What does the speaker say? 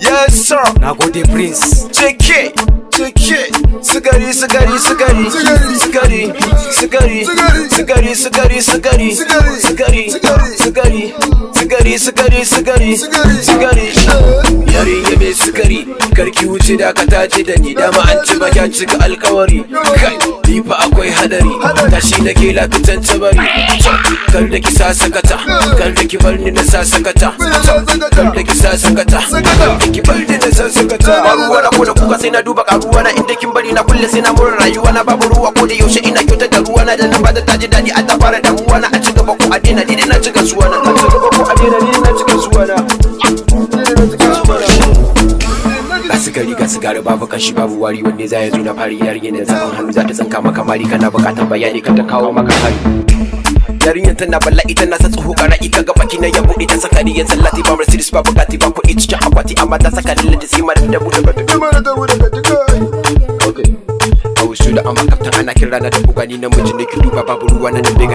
Yes sir. Nagode Prince. JK. Sigari. Yarinya mai sigari, karki wuce da ka tace da ni, dama an ci baki an cika alkawari. Kai, ni fa akwai hadari, tashi nake lafitan tabari. Kar da ki sa sakata, kar da ki bar ni na sa sakata. Kar da ki sa sakata, kar da ki bar ni na sa sakata. Ba ruwa na ko da kuka sai na duba karuwa na, inda kin bari na kulle sai na mura rayuwa na. Babu ruwa ko da yaushe ina kyautar da ruwa na, da nan ba da taji dadi a ta fara damuwa na. A ci gaba ko a daina ni na cika zuwa na. A ci gaba ko a daina ni na cika zuwa na. Ga sigari babu kashi babu wari, wanne za ya zo na fari. Yarinyar da zaman hannu za ta tsanka maka mari, kana bukatar bayani ka ta kawo maka hari. Yarinyar tana bala'i tana sa tsoho kara'i, kaga baki na ya buɗe ta saka riyan sallati. Ba Mercedes ba Bugatti ba kuɗi cikin akwati, amma ta saka lilin da sima da buɗe okay. A wasu da amma kaftan ana kira na da bugani, namiji ne ki duba babu ruwa na da